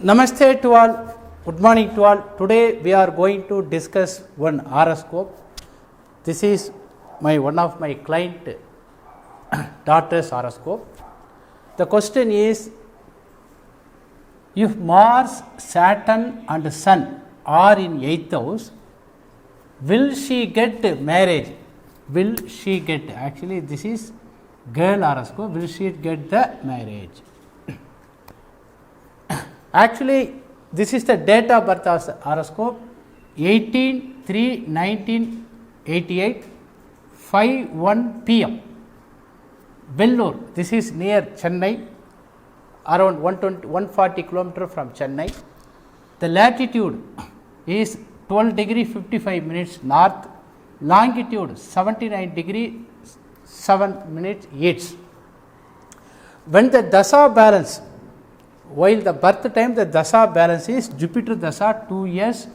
Namaste to all, good morning to all. Today we are going to discuss one horoscope. This is one of my client daughter's horoscope. The question is, if Mars, Saturn and Sun are in 8th house, will she get marriage? Will she get, actually this is girl horoscope, will she get the marriage? Actually, this is the date of birth horoscope 18/3/1988, 5:1 p.m. Vellore. This is near Chennai, around 140 km from Chennai. The latitude is 12 degree 55 minutes north, longitude 79 degree 7 minutes east. When the Dasa balance, while the birth time, the Dasa balance is Jupiter Dasa 2 years,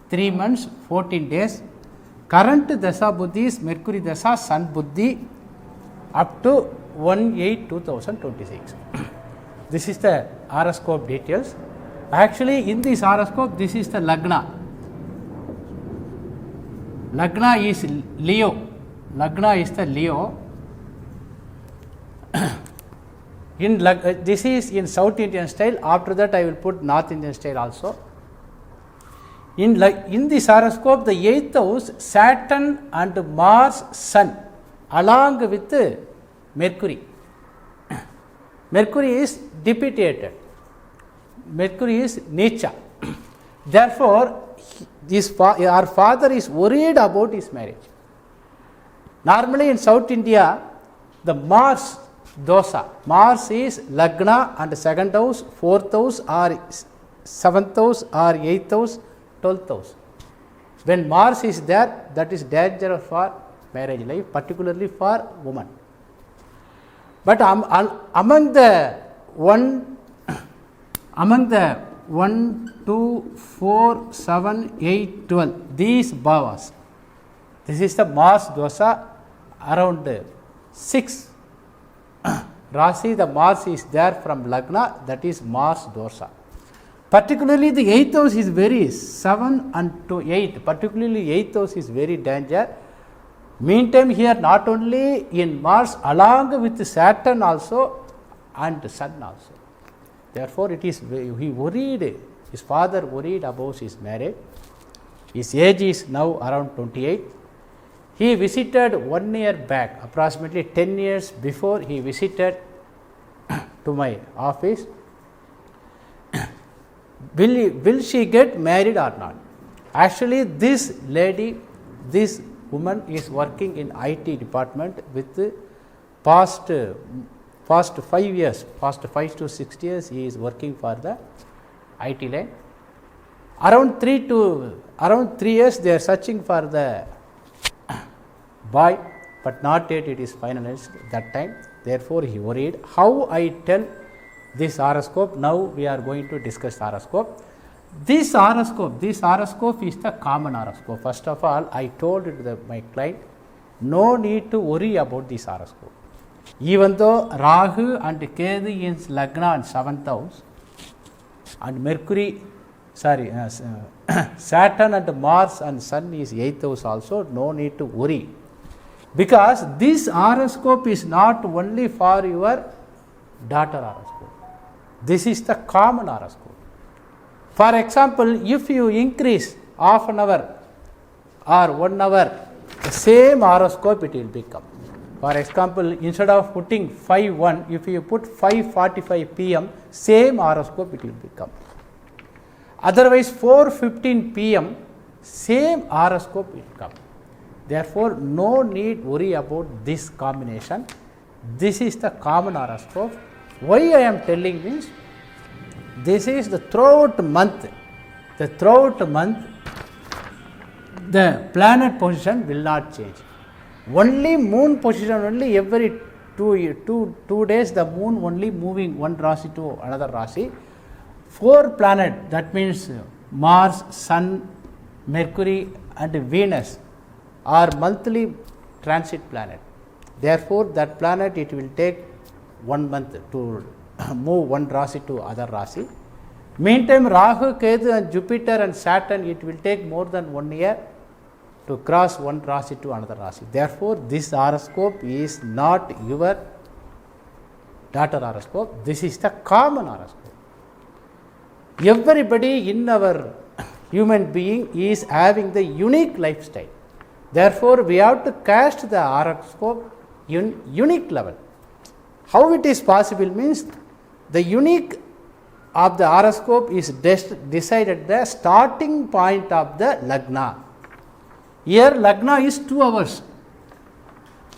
3 months, 14 days. Current Dasa Buddhi is Mercury Dasa, Sun Buddhi up to 1/8/2026. This is the horoscope details. Actually, in this horoscope, this is the Lagna. Lagna is Leo. Lagna is the Leo. This is in South Indian style. After that, I will put North Indian style also. In this horoscope, the 8th house, Saturn and Mars, Sun, along with Mercury. Mercury is depreciated. Mercury is nature. Therefore, our father is worried about his marriage. Normally in South India, the Mars dosa, Mars is Lagna and 2nd house, 4th house or 7th house or 8th house, 12th house. When Mars is there, that is dangerous for marriage life, particularly for women. But among the 1, 2, 4, 7, 8, 12, these bhavas, this is the Mars dosa, around 6 Rasi, the Mars is there from Lagna, that is Mars dosa. Particularly the 8th house is very 7 and to 8, particularly 8th house is very danger. Meantime, here not only in Mars, along with Saturn also and Sun also. Therefore, it is he worried, his father worried about his marriage. His age is now around 28. He visited 1 year back, approximately 10 years before he visited to my office. Will she get married or not? Actually, this lady, this woman is working in IT department with past 5 years, past 5 to 6 years, he is working for the IT line. Around 3 years, they are searching for the boy, but not yet it is finalized that time. Therefore, he worried. How I tell this horoscope? Now we are going to discuss horoscope. This horoscope is the common horoscope. First of all, I told my client, no need to worry about this horoscope. Even though Rahu and Ketu is Lagna and 7th house, and Saturn and Mars and Sun is 8th house also, no need to worry. Because this horoscope is not only for your daughter horoscope. This is the common horoscope. For example, if you increase half an hour or 1 hour, the same horoscope it will become. For example, instead of putting 5:1, if you put 5:45 p.m., same horoscope it will become. Otherwise, 4:15 p.m., same horoscope will come. Therefore, no need worry about this combination. This is the common horoscope. Why I am telling this? This is the throughout month. The planet position will not change. Only moon position only every two days the moon only moving one Rasi to another Rasi. 4 planet, that means Mars, Sun, Mercury and Venus are monthly transit planet. Therefore, that planet it will take 1 month to move one Rasi to other Rasi. Meantime, Rahu, Ketu and Jupiter and Saturn, it will take more than 1 year to cross one Rasi to another Rasi. Therefore, this horoscope is not your daughter horoscope. This is the common horoscope. Everybody in our human being is having the unique lifestyle. Therefore, we have to cast the horoscope in unique level. How it is possible means the unique of the horoscope is decided the starting point of the Lagna. Here Lagna is 2 hours.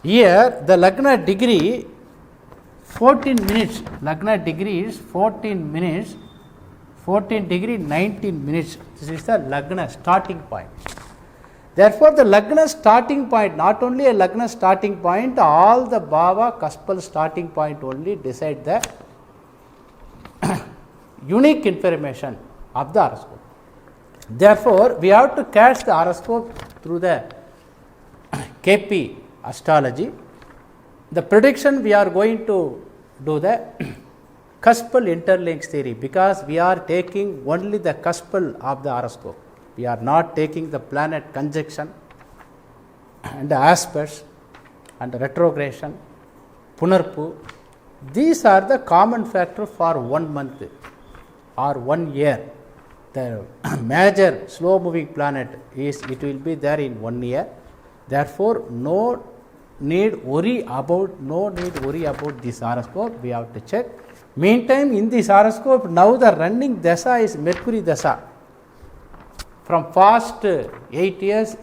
Here the Lagna degree 14 minutes. Lagna degree is 14 minutes. 14 degree 19 minutes. This is the Lagna starting point. Therefore, the Lagna starting point, not only a Lagna starting point, all the Bhava Cuspal starting point only decide the unique information of the horoscope. Therefore, we have to catch the horoscope through the KP astrology. The prediction we are going to do the Cuspal Interlinks theory, because we are taking only the Cuspal of the horoscope. We are not taking the planet conjunction and the aspects and the retrogression, Punarpu. These are the common factor for 1 month or 1 year. The major slow moving planet is, it will be there in 1 year. Therefore, no need worry about this horoscope. We have to check. Meantime, in this horoscope, now the running Dasa is Mercury Dasa. From past 8 years,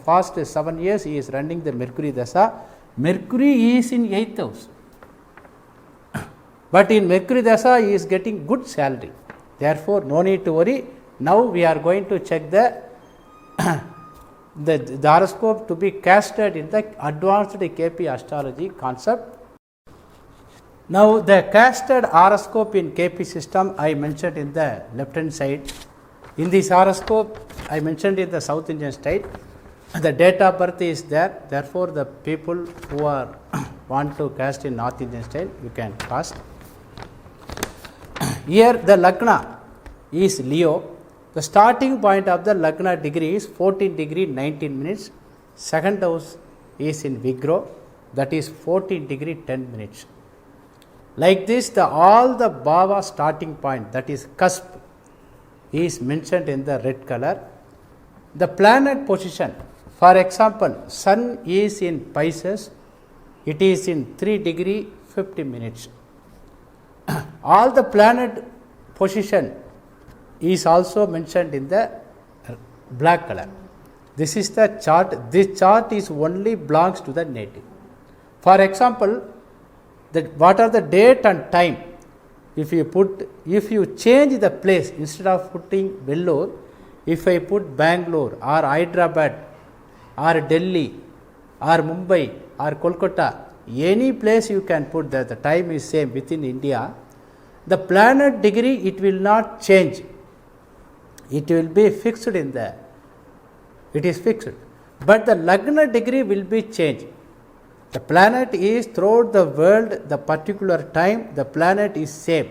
past 7 years, he is running the Mercury Dasa. Mercury is in 8th house. But in Mercury Dasa, he is getting good salary. Therefore, no need to worry. Now we are going to check the horoscope to be casted in the advanced KP astrology concept. Now, the casted horoscope in KP system I mentioned in the left hand side. In this horoscope, I mentioned in the South Indian state, the date of birth is there. Therefore, the people who are want to cast in North Indian style, you can cast. Here, the Lagna is Leo. The starting point of the Lagna degree is 14 degree 19 minutes. Second house is in Vigro, that is 14 degree 10 minutes. Like this, all the Bhava starting point, that is cusp, is mentioned in the red color. The planet position, for example, Sun is in Pisces, it is in 3 degree 50 minutes. All the planet position is also mentioned in the black color. This is the chart. This chart is only belongs to the native. For example, what are the date and time? If you change the place, instead of putting Vellore, if I put Bangalore or Hyderabad or Delhi or Mumbai or Kolkata, any place you can put that, the time is same within India. The planet degree, it will not change. It will be fixed in there. It is fixed. But the Lagna degree will be changed. The planet is throughout the world, the particular time, the planet is same.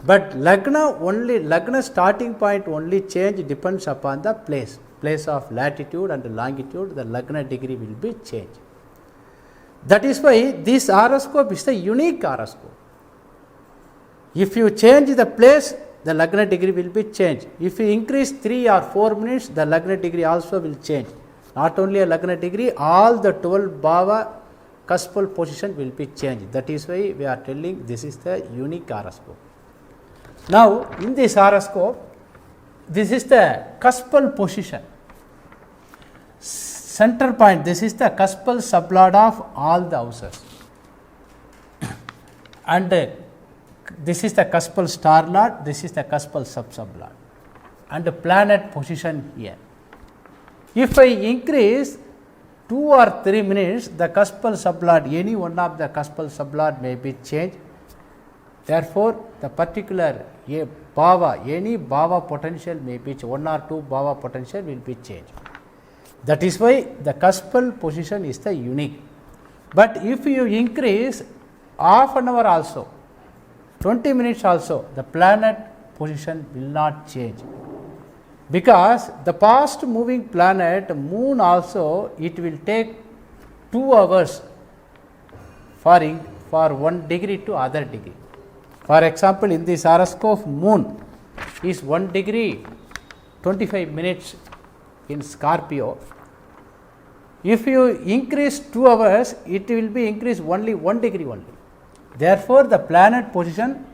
But Lagna starting point only change depends upon the place of latitude and longitude, the Lagna degree will be changed. That is why this horoscope is a unique horoscope. If you change the place, the Lagna degree will be changed. If you increase 3 or 4 minutes, the Lagna degree also will change. Not only a Lagna degree, all the 12 Bhava Cuspal position will be changed. That is why we are telling this is the unique horoscope. Now, in this horoscope, this is the Cuspal position. Center point, this is the Cuspal sublord of all the houses. And this is the Cuspal star lord, this is the Cuspal sub-sublord. And the planet position here. If I increase 2 or 3 minutes, the Cuspal sublord, any one of the Cuspal sublord may be changed. Therefore, the particular Bhava, any Bhava potential may be changed. 1 or 2 Bhava potential will be changed. That is why the Cuspal position is the unique. But if you increase half an hour also, 20 minutes also, the planet position will not change, because the past moving planet moon also, it will take 2 hours for 1 degree to other degree. For example, in this horoscope, moon is 1 degree 25 minutes in Scorpio. If you increase 2 hours, it will be increased only 1 degree only. Therefore, the planet position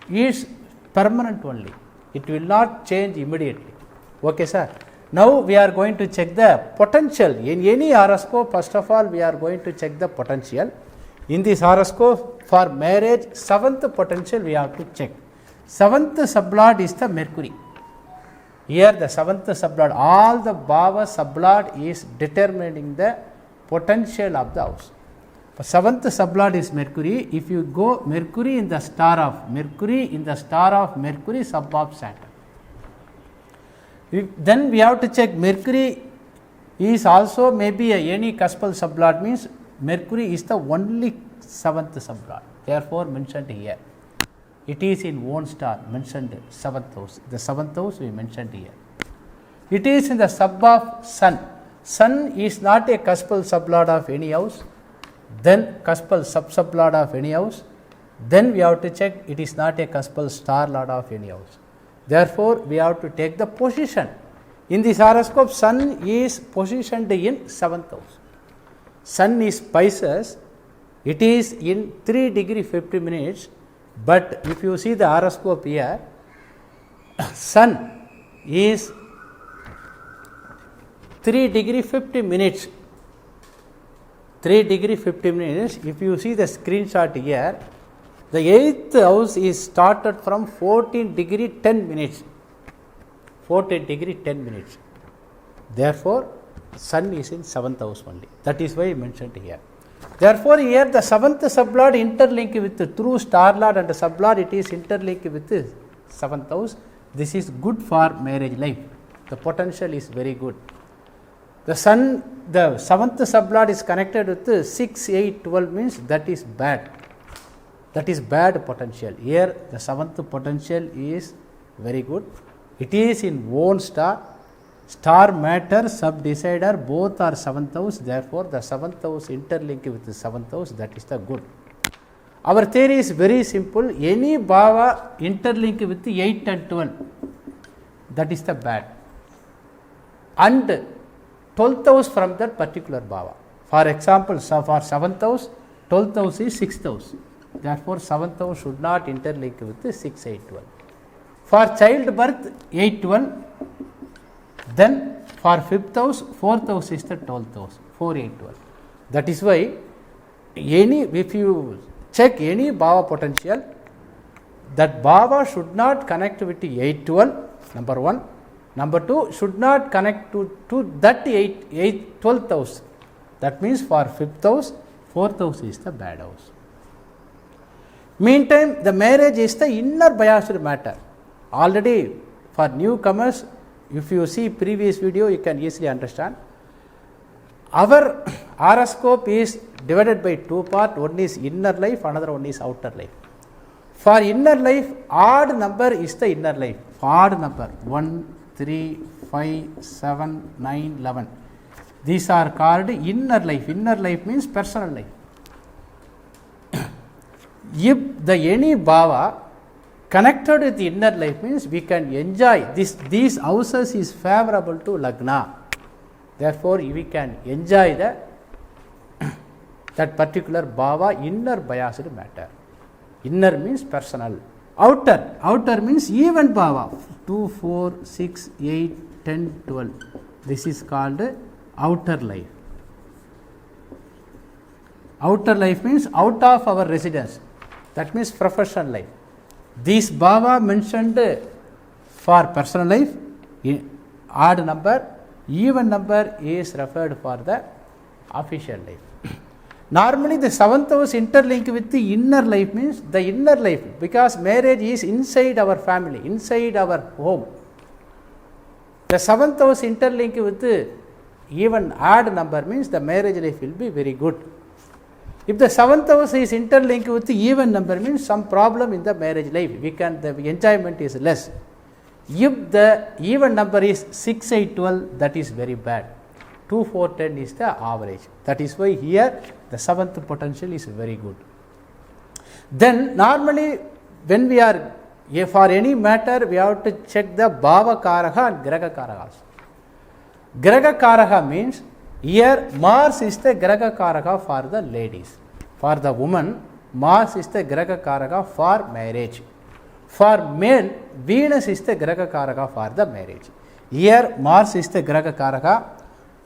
is permanent only. It will not change immediately. Okay, sir. Now we are going to check the potential. In any horoscope, first of all, we are going to check the potential. In this horoscope, for marriage, 7th potential we have to check. 7th sublord is the Mercury. Here the 7th sublord, all the Bhava sublord is determining the potential of the house. 7th sublord is Mercury. If you go Mercury in the star of Mercury, sub of Saturn. Then we have to check Mercury is also maybe any Cuspal sublord, means Mercury is the only 7th sublord. Therefore, mentioned here. It is in own star, mentioned 7th house. The 7th house we mentioned here. It is in the sub of Sun. Sun is not a Cuspal sublord of any house. Then Cuspal sublord of any house. Then we have to check it is not a Cuspal star lord of any house. Therefore, we have to take the position. In this horoscope, Sun is positioned in 7th house. Sun is Pisces. It is in 3 degree 50 minutes. But if you see the horoscope here, Sun is 3 degree 50 minutes. 3 degree 50 minutes. If you see the screenshot here, the 8th house is started from 14 degree 10 minutes. 14 degree 10 minutes. Therefore, Sun is in 7th house only. That is why I mentioned here. Therefore, here the 7th sublord interlink with the through star lord and the sublord, it is interlinked with the 7th house. This is good for marriage life. The potential is very good. The Sun, the 7th sublord is connected with 6, 8, 12 means that is bad. That is bad potential. Here the 7th potential is very good. It is in own star. Star matter, sub-decider, both are 7th house. Therefore, the 7th house interlink with the 7th house, that is the good. Our theory is very simple. Any Bhava interlink with the 8 and 12, that is the bad. And 12th house from that particular Bhava. For example, so for 7th house, 12th house is 6th house. Therefore, 7th house should not interlink with the 6, 8, 12. For childbirth, 8, 12. Then for 5th house, 4th house is the 12th house, 4, 8, 12. That is why if you check any Bhava potential, that Bhava should not connect with 8, 12, number 1. Number 2, should not connect to that 12th house. That means for 5th house, 4th house is the bad house. Meantime, the marriage is the inner biased matter. Already for newcomers, if you see previous video, you can easily understand. Our horoscope is divided by 2 parts. One is inner life, another one is outer life. For inner life, odd number is the inner life. Odd number 1, 3, 5, 7, 9, 11. These are called inner life. Inner life means personal life. If the any Bhava connected with the inner life means we can enjoy these houses is favorable to Lagna. Therefore, we can enjoy that particular Bhava inner biased matter. Inner means personal. Outer means even Bhava 2, 4, 6, 8, 10, 12. This is called outer life. Outer life means out of our residence. That means professional life. This Bhava mentioned for personal life, odd number, even number is referred for the official life. Normally, the 7th house interlink with the inner life means the inner life, because marriage is inside our family, inside our home. The 7th house interlink with the even odd number means the marriage life will be very good. If the 7th house is interlinked with the even number, means some problem in the marriage life, the enjoyment is less. If the even number is 6, 8, 12, that is very bad. 2, 4, 10 is the average. That is why here the 7th potential is very good. Then normally when we are, for any matter, we have to check the Bhava Karaha and Graha Karaha also. Graha Karaha means here Mars is the Graha Karaha for the ladies. For the woman, Mars is the Graha Karaha for marriage. For men, Venus is the Graha Karaha for the marriage. Here Mars is the Graha Karaha.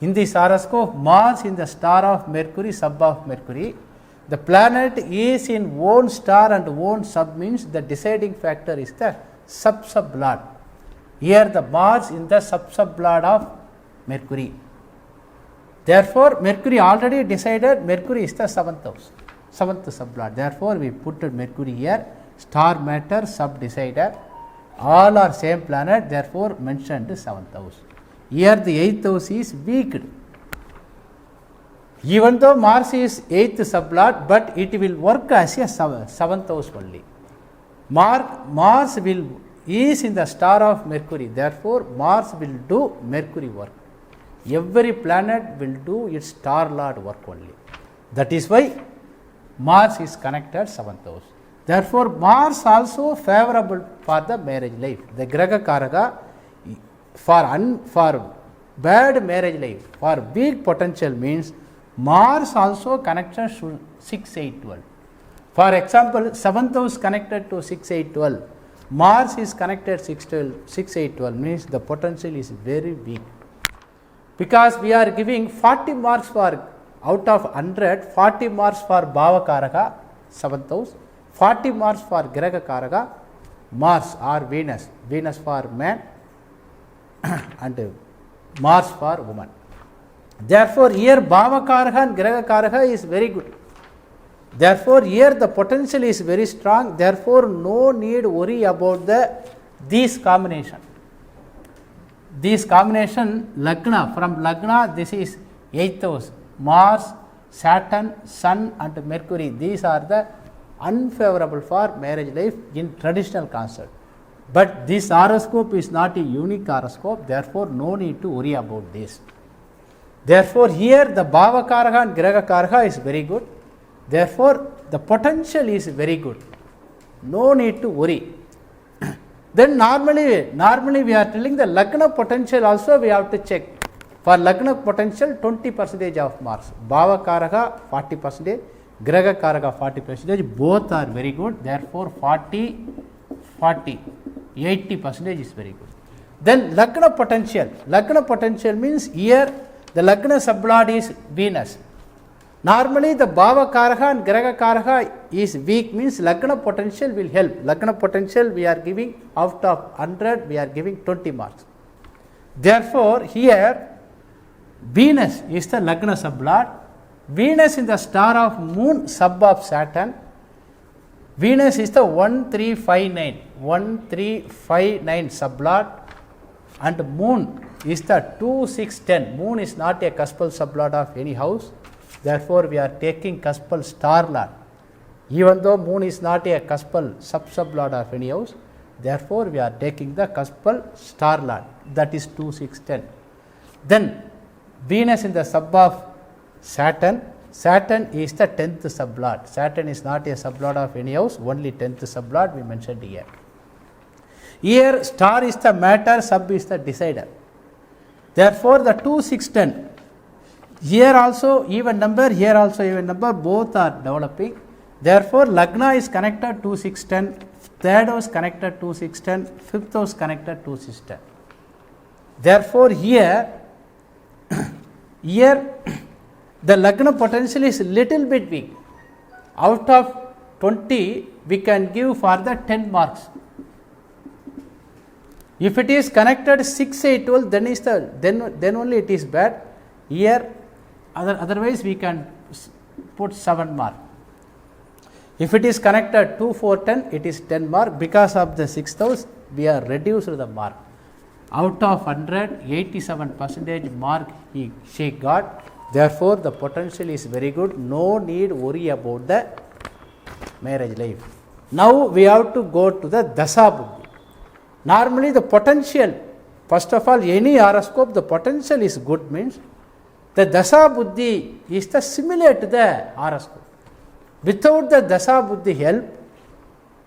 In this horoscope, Mars in the star of Mercury, sub of Mercury. The planet is in own star and own sub, means the deciding factor is the sub-sub-lord. Here the Mars in the sub-sub-lord of Mercury. Therefore, Mercury already decided, Mercury is the 7th house, 7th sub-lord. Therefore, we put Mercury here, star matter, sub-decider. All are same planet, therefore mentioned 7th house. Here the 8th house is weak. Even though Mars is 8th sublord, but it will work as a 7th house only. Mars is in the star of Mercury, therefore Mars will do Mercury work. Every planet will do its star lord work only. That is why Mars is connected 7th house. Therefore, Mars also favorable for the marriage life. The Graha Karaga for bad marriage life, for weak potential means Mars also connected to 6, 8, 12. For example, 7th house connected to 6, 8, 12. Mars is connected 6, 8, 12 means the potential is very weak. Because we are giving 40 marks for out of 100, 40 marks for Bhava Karaka, 7th house, 40 marks for Graha Karaka, Mars or Venus, Venus for man and Mars for woman. Therefore, here Bhava Karaka and Graha Karaka is very good. Therefore, here the potential is very strong. Therefore, no need worry about these combination. These combination Lagna, from Lagna this is 8th house, Mars, Saturn, Sun and Mercury. These are the unfavorable for marriage life in traditional concept. But this horoscope is not a unique horoscope, therefore no need to worry about this. Therefore, here the Bhava Karaka and Graha Karaka is very good. Therefore, the potential is very good. No need to worry. Then normally we are telling the Lagna potential also we have to check. For Lagna potential 20% of marks. Bhava Karaka 40%, Graha Karaka 40%, both are very good. Therefore, 40, 80% is very good. Then Lagna potential means here the Lagna sublord is Venus. Normally the Bhava Karaka and Graha Karaka is weak, means Lagna potential will help. Lagna potential we are giving out of 100, we are giving 20 marks. Therefore, here Venus is the Lagna sublord. Venus in the star of moon, sub of Saturn. Venus is the 1359 sublord and moon is the 2610. Moon is not a cuspal sublord of any house. Therefore, we are taking cuspal star lord. Even though moon is not a cuspal sublord of any house, therefore we are taking the cuspal star lord, that is 2610. Then Venus in the sub of Saturn. Saturn is the 10th sublord. Saturn is not a sublord of any house, only 10th sublord we mentioned here. Here star is the matter, sub is the decider. Therefore, the 2, 6, 10. Here also even number, here also even number, both are developing. Therefore, Lagna is connected 2, 6, 10, third house connected 2, 6, 10, fifth house connected 2, 6, 10. Therefore, here the Lagna potential is little bit weak. Out of 20, we can give for the 10 marks. If it is connected 6, 8, 12, then only it is bad. Here, otherwise we can put 7 mark. If it is connected 2, 4, 10, it is 10 mark. Because of the 6th house, we are reduced the mark. Out of 100, 87% mark she got. Therefore, the potential is very good. No need worry about the marriage life. Now, we have to go to the Dasa Buddhi. Normally, the potential, first of all, any horoscope, the potential is good means the Dasa Buddhi is the similar to the horoscope. Without the Dasa Buddhi help,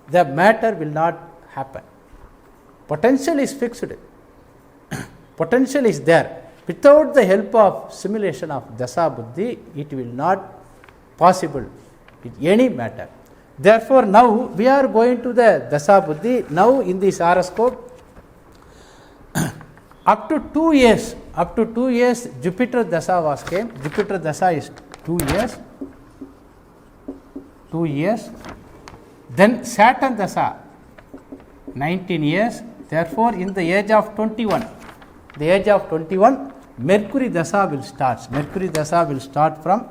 the matter will not happen. Potential is fixed. Potential is there. Without the help of simulation of Dasa Buddhi, it will not possible in any matter. Therefore, now we are going to the Dasa Buddhi. Now in this horoscope, up to 2 years, Jupiter Dasa was came. Jupiter Dasa is 2 years. 2 years. Then Saturn Dasa, 19 years. Therefore, in the age of 21, Mercury Dasa will start. Mercury Dasa will start from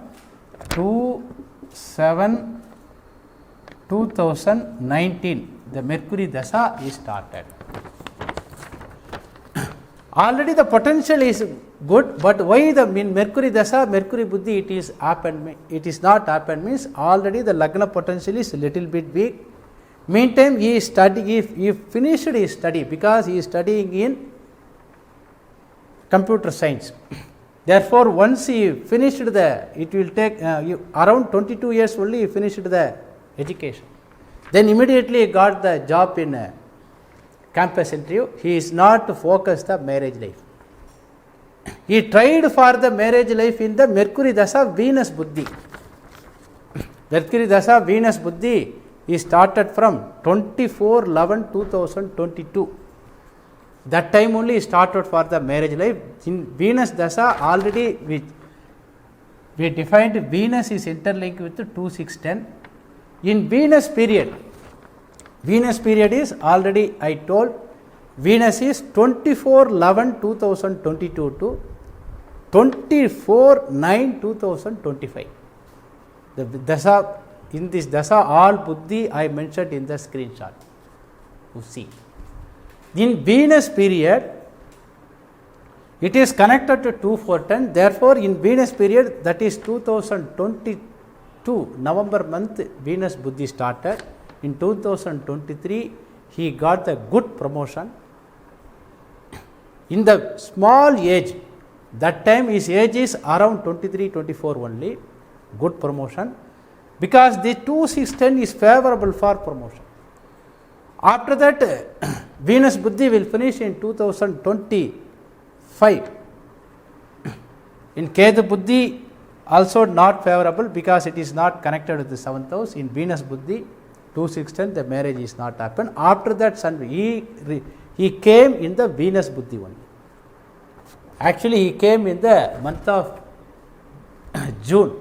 2019. The Mercury Dasa is started. Already the potential is good, but why the Mercury Dasa, Mercury Buddhi it is not happened means already the Lagna potential is little bit weak. Meantime, he finished his study because he is studying in computer science. Therefore, once he finished it will take around 22 years only he finished the education. Then immediately he got the job in campus interview. He is not focused the marriage life. He tried for the marriage life in the Mercury Dasa Venus Buddhi. Mercury Dasa Venus Buddhi he started from 24/11/2022. That time only he started for the marriage life. In Venus Dasa already we defined Venus is interlinked with 2-6-10. In Venus period is already I told Venus is 24/11/2022 to 24/9/2025. The Dasa, in this Dasa all Buddhi I mentioned in the screenshot. You see. In Venus period, it is connected to 2-4-10. Therefore, in Venus period, that is 2022 November month, Venus Buddhi started. In 2023, he got the good promotion. In the small age, that time his age is around 23-24 only, good promotion. Because the 2-6-10 is favorable for promotion. After that, Venus Buddhi will finish in 2025. In Ketu Buddhi, also not favorable because it is not connected with the 7th house. In Venus Buddhi, 2-6-10, the marriage is not happened. After that, he came in the Venus Buddhi only. Actually, he came in the month of June.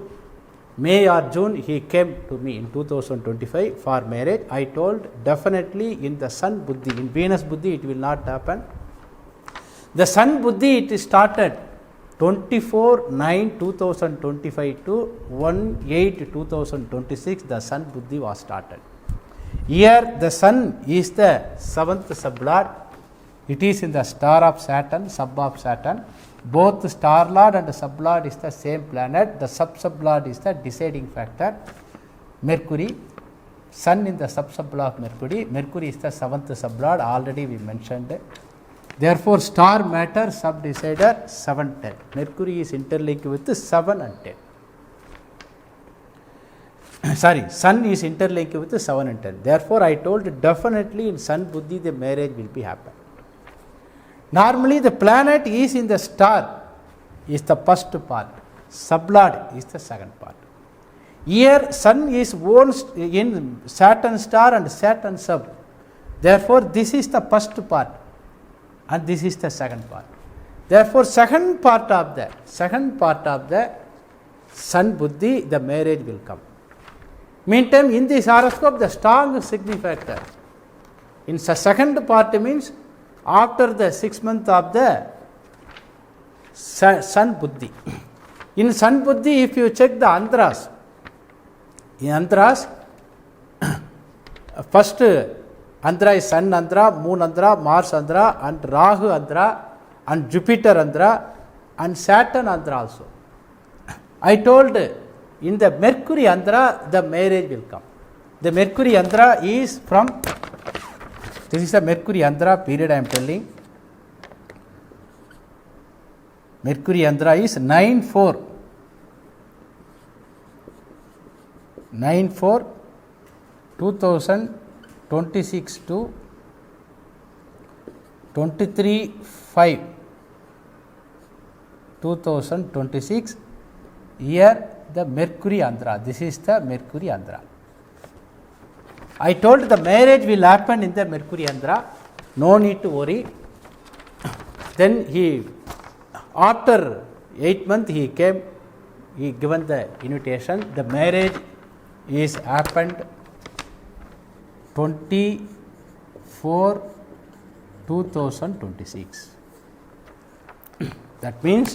May or June, he came to me in 2025 for marriage. I told definitely in the Sun Buddhi, in Venus Buddhi, it will not happen. The Sun Buddhi, it started 24/9/2025 to 1/8/2026. The Sun Buddhi was started. Here, the Sun is the 7th sublord. It is in the star of Saturn, sub of Saturn. Both star lord and sublord is the same planet. The sub-sublord is the deciding factor. Mercury, Sun in the sub-sublord of Mercury. Mercury is the 7th sublord, already we mentioned. Therefore, star matter sub-decider 7-10. Mercury is interlinked with 7 and 10. Sorry, Sun is interlinked with 7 and 10. Therefore, I told definitely in Sun Buddhi the marriage will be happen. Normally, the planet is in the star, is the first part, sublord is the second part. Here, Sun is in Saturn star and Saturn sub. Therefore, this is the first part and this is the second part. Therefore, second part of the Sun Buddhi, the marriage will come. Meantime, in this horoscope, the strong significator. In the second part means after the 6 months of the Sun Buddhi. In Sun Buddhi, if you check the Andhras, in Andhras, first Andhra is Sun Andhra, Moon Andhra, Mars Andhra, and Rahu Andhra, and Jupiter Andhra, and Saturn Andhra also. I told in the Mercury Andhra the marriage will come. The Mercury Andhra is from, this is the Mercury Andhra period I am telling. Mercury Andhra is 9/4 2026 to 23/5 2026 year, the Mercury Andhra. This is the Mercury Andhra. I told the marriage will happen in the Mercury Andhra, no need to worry. Then he, after 8 months he came, he given the invitation. The marriage is happened 24/2026. That means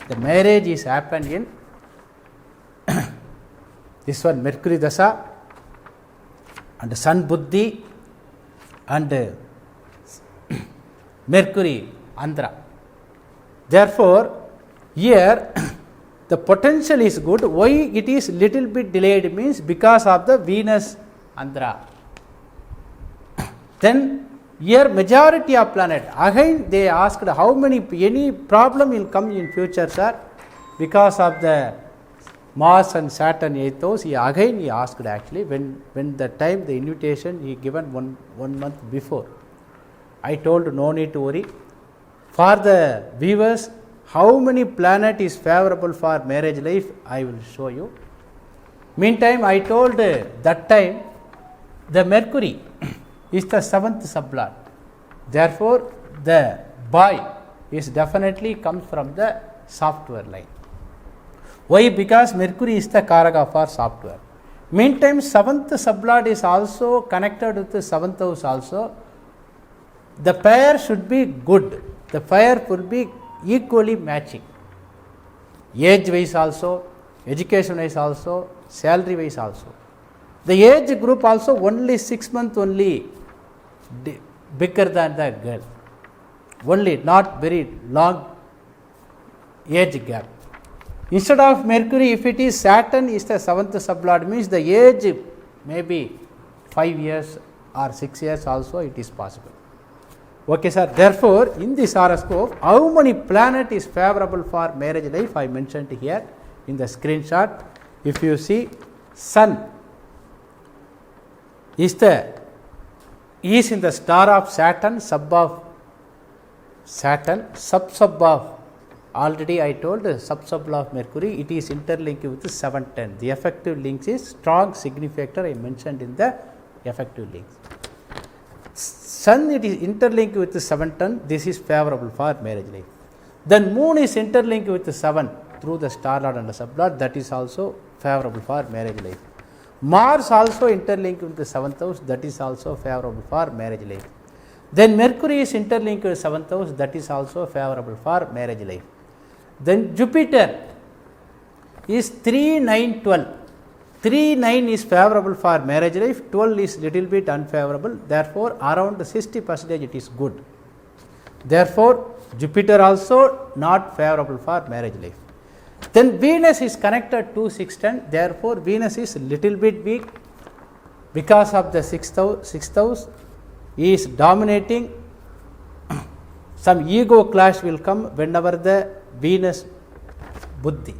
the marriage is happened in this one Mercury Dasa and Sun Buddhi and Mercury Andhra. Therefore, here the potential is good. Why it is little bit delayed means because of the Venus Andhra. Then here majority of planet, again they asked how many, any problem will come in future, sir, because of the Mars and Saturn 8th house. He asked actually when the time the invitation he given one month before. I told no need to worry. For the viewers, how many planet is favorable for marriage life, I will show you. Meantime, I told that time the Mercury is the 7th sublord. Therefore, the boy is definitely comes from the software line. Why? Because Mercury is the Karaka for software. Meantime, 7th sublord is also connected with the 7th house also. The pair should be good. The pair would be equally matching. Age wise also, education wise also, salary wise also. The age group also only 6 months only bigger than the girl. Only, not very long age gap. Instead of Mercury, if it is Saturn is the 7th sublord, means the age maybe 5 years or 6 years also it is possible. Okay, sir. Therefore, in this horoscope, how many planet is favorable for marriage life? I mentioned here in the screenshot. If you see, Sun is in the star of Saturn, sub of Saturn, sub of, already I told sub of Mercury, it is interlinked with 710. The effective links is strong significator, I mentioned in the effective links. Sun, it is interlinked with 710, this is favorable for marriage life. Then Moon is interlinked with 7 through the star lord and the sublord, that is also favorable for marriage life. Mars also interlinked with the 7th house, that is also favorable for marriage life. Then Mercury is interlinked with 7th house, that is also favorable for marriage life. Then Jupiter is 3, 9, 12. 3, 9 is favorable for marriage life, 12 is little bit unfavorable, therefore around 60% it is good. Therefore, Jupiter also not favorable for marriage life. Then Venus is connected to 610, therefore Venus is little bit weak because of the 6th house is dominating. Some ego clash will come whenever the Venus Buddhi,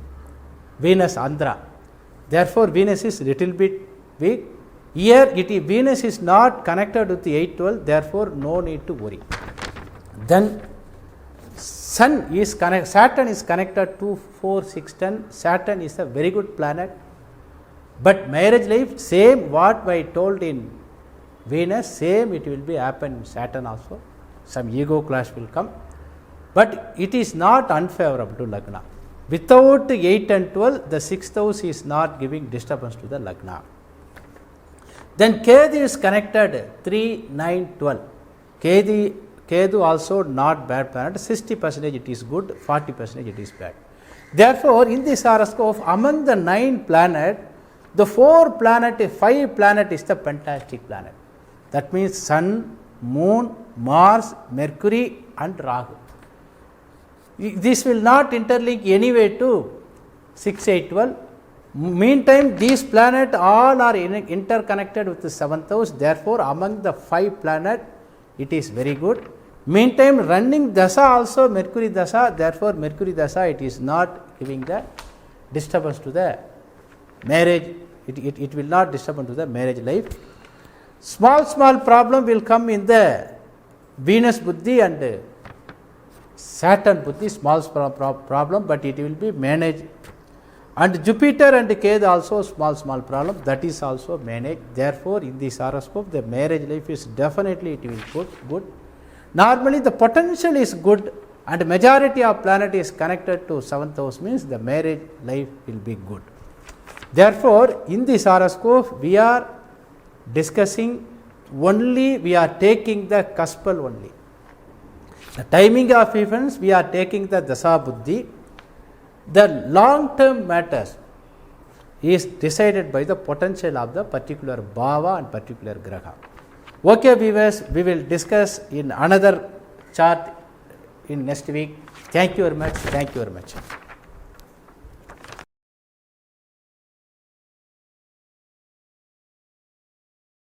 Venus Andhra. Therefore, Venus is little bit weak. Here, Venus is not connected with the 812, therefore, no need to worry. Then, Saturn is connected to 4, 6, 10. Saturn is a very good planet. But marriage life, same what I told in Venus, same it will be happen in Saturn also. Some ego clash will come. But it is not unfavorable to Lagna. Without 8 and 12, the 6th house is not giving disturbance to the Lagna. Then Ketu is connected 3, 9, 12. Ketu also not bad planet. 60% it is good, 40% it is bad. Therefore, in this horoscope, among the 9 planets, the 5 planet is the fantastic planet. That means Sun, Moon, Mars, Mercury and Rahu. This will not interlink anyway to 6, 8, 12. Meantime, these planets all are interconnected with the 7th house. Therefore, among the 5 planets, it is very good. Meantime, running Dasa also Mercury Dasa. Therefore, Mercury Dasa, it is not giving the disturbance to the marriage. It will not disturb to the marriage life. Small problem will come in the Venus Buddhi and Saturn Buddhi, small problem, but it will be managed. And Jupiter and Ketu also small problem, that is also managed. Therefore, in this horoscope, the marriage life is definitely, it will good. Normally, the potential is good and majority of planet is connected to 7th house, means the marriage life will be good. Therefore, in this horoscope, we are discussing only, we are taking the Cuspal only. The timing of events, we are taking the Dasa Buddhi. The long term matters is decided by the potential of the particular Bhava and particular Graha. Okay, viewers, we will discuss in another chart in next week. Thank you very much. Thank you very much.